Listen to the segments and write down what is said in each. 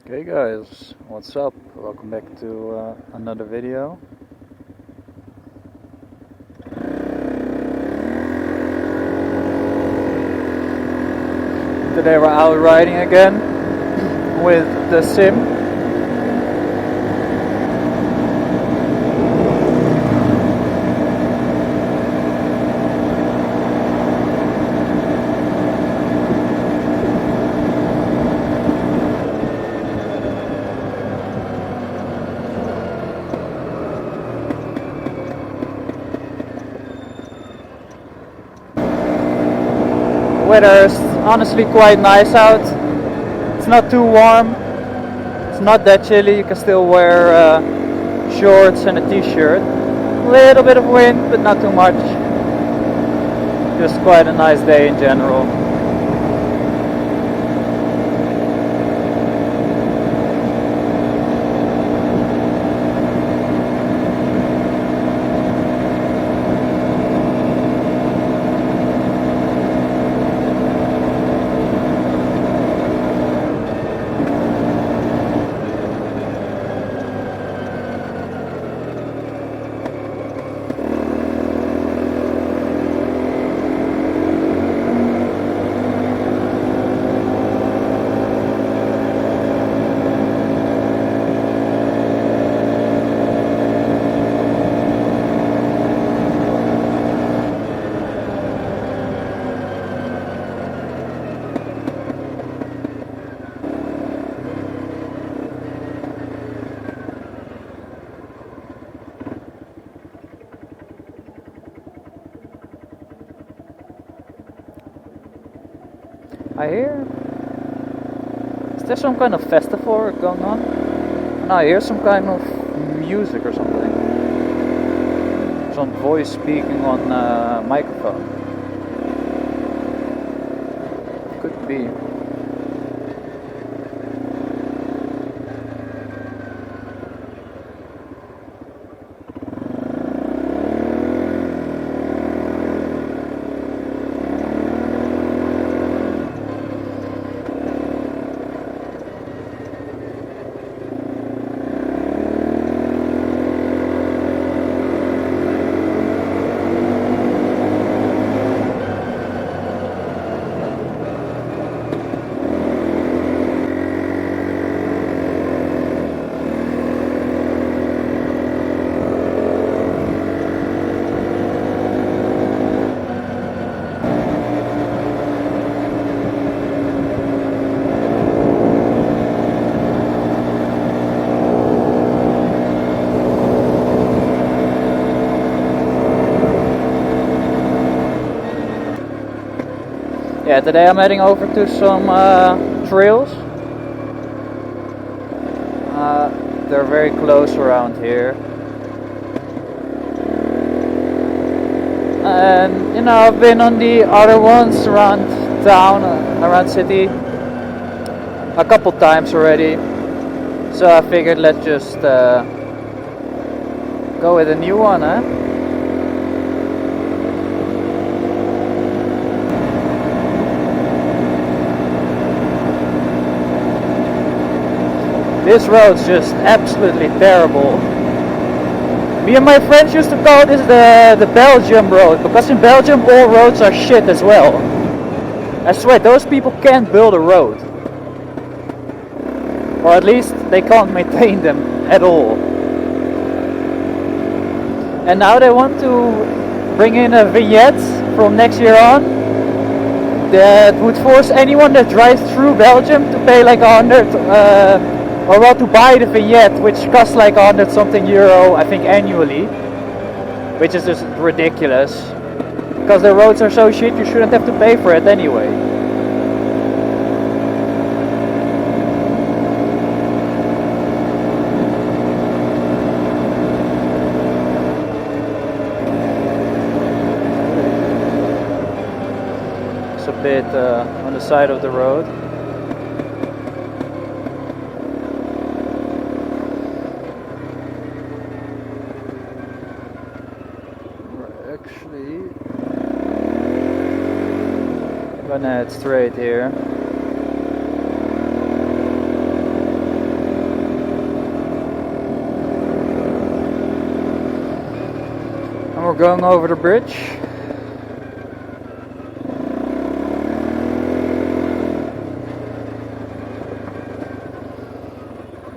Hey guys, what's up? Welcome back to another video. Today we're out riding again with the Sym. Weather is honestly quite nice out. It's not too warm, it's not that chilly, you can still wear shorts and a t-shirt. A little bit of wind, but not too much. Just quite a nice day in general. I hear, is there some kind of festival going on? No, I hear some kind of music or something. Some voice speaking on a microphone. Could be. Yeah, today I'm heading over to some trails. They're very close around here. And you know, I've been on the other ones around town, around city, a couple times already. So I figured let's just go with a new one, huh? This road's just absolutely terrible. Me and my friends used to call this the Belgium road, because in Belgium all roads are shit as well. I swear, those people can't build a road. Or at least they can't maintain them at all. And now they want to bring in a vignette from next year on that would force anyone that drives through Belgium to pay like 100 or well, to buy the vignette, which costs like 100 something euro, I think, annually, which is just ridiculous, because the roads are so shit you shouldn't have to pay for it anyway. It's a bit on the side of the road. Actually, I'm gonna head straight here. we're going over the bridge.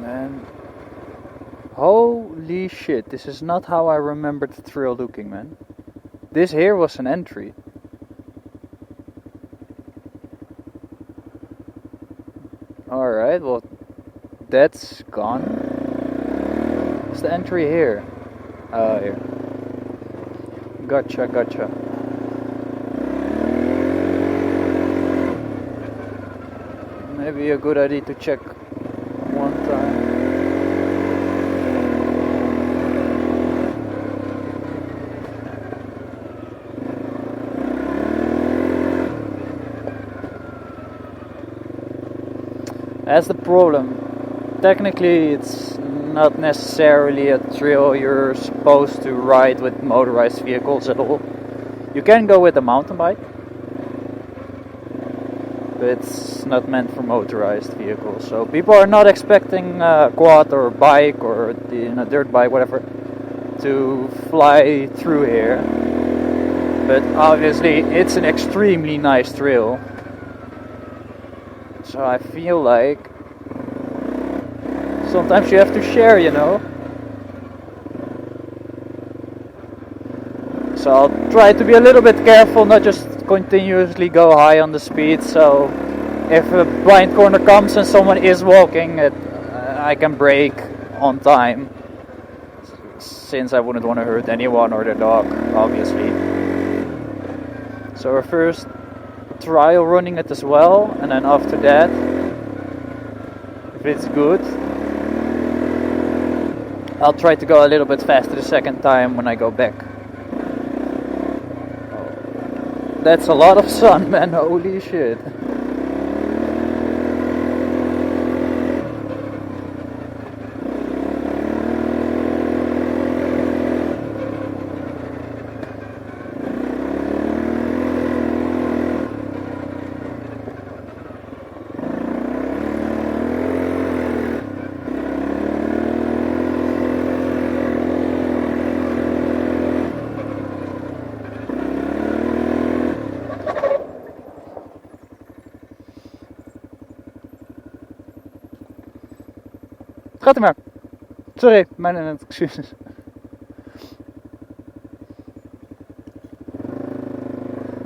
Man, holy shit, this is not how I remembered the trail looking, man. This here was an entry. Alright, well, that's gone. What's the entry here? Oh, here. Gotcha. Maybe a good idea to check one time. That's the problem. Technically, it's not necessarily a trail you're supposed to ride with motorized vehicles at all. You can go with a mountain bike, but it's not meant for motorized vehicles. So people are not expecting a quad or a bike or a dirt bike, whatever, to fly through here. But obviously, it's an extremely nice trail. So I feel like sometimes you have to share, you know. So I'll try to be a little bit careful, not just continuously go high on the speed. So if a blind corner comes and someone is walking, I can brake on time. Since I wouldn't want to hurt anyone or their dog, obviously. So we're first trial running it as well, and then after that, if it's good, I'll try to go a little bit faster the second time when I go back. That's a lot of sun, man, holy shit. Gaat u maar. Sorry, mijn excuses.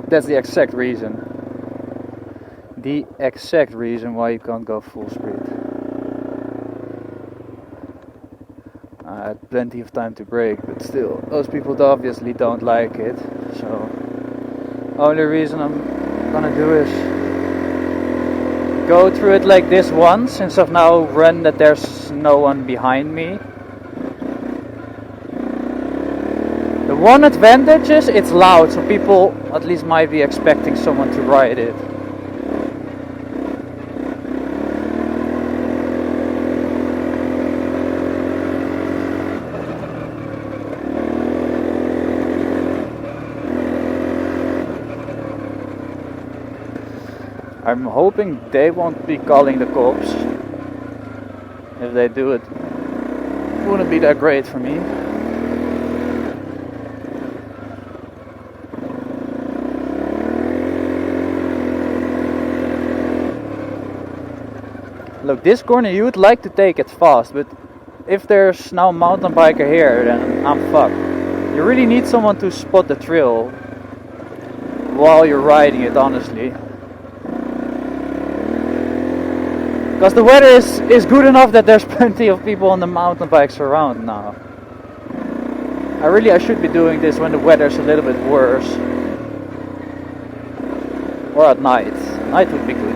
That's the exact reason. The exact reason why you can't go full speed. I had plenty of time to brake, but still, those people obviously don't like it. So, only reason I'm gonna do is go through it like this once, since I've now run that there's no one behind me. The one advantage is it's loud, so people at least might be expecting someone to ride it. I'm hoping they won't be calling the cops. If they do, it wouldn't be that great for me. Look, this corner you would like to take it fast, but if there's now a mountain biker here, then I'm fucked. You really need someone to spot the trail while you're riding it, honestly. Because the weather is good enough that there's plenty of people on the mountain bikes around now. I should be doing this when the weather's a little bit worse. Or at night. Night would be good.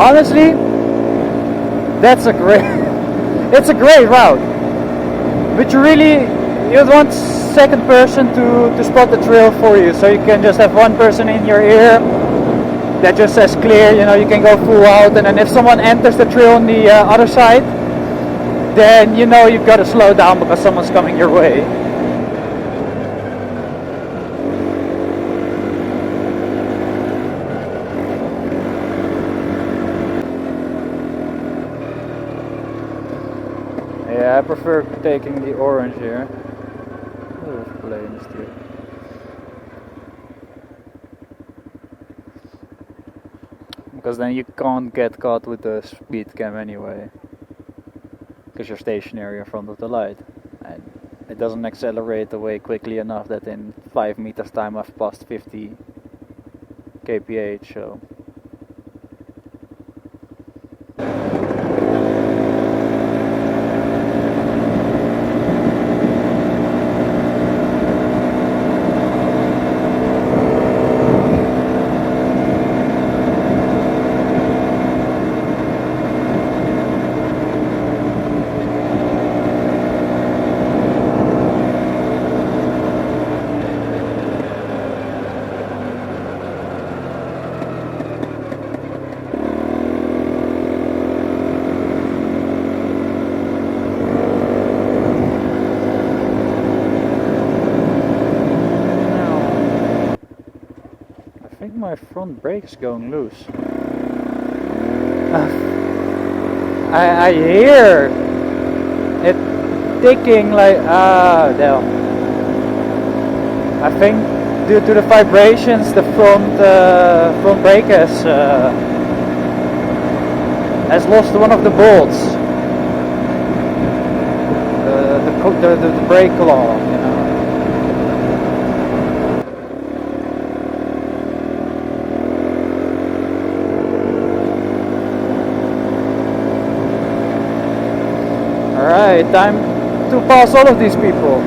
honestly, that's a great, it's a great route. But you'd want second person to spot the trail for you, so you can just have one person in your ear that just says clear, you can go full out, and then if someone enters the trail on the other side, then you've got to slow down because someone's coming your way. Yeah, I prefer taking the orange here. Because then you can't get caught with the speed cam anyway. Because you're stationary in front of the light. And it doesn't accelerate away quickly enough that in 5 meters time I've passed 50 kph, so... My front brake is going loose. I hear it ticking like damn. I think due to the vibrations, the front brake has lost one of the bolts. The brake claw. Alright, time to pass all of these people.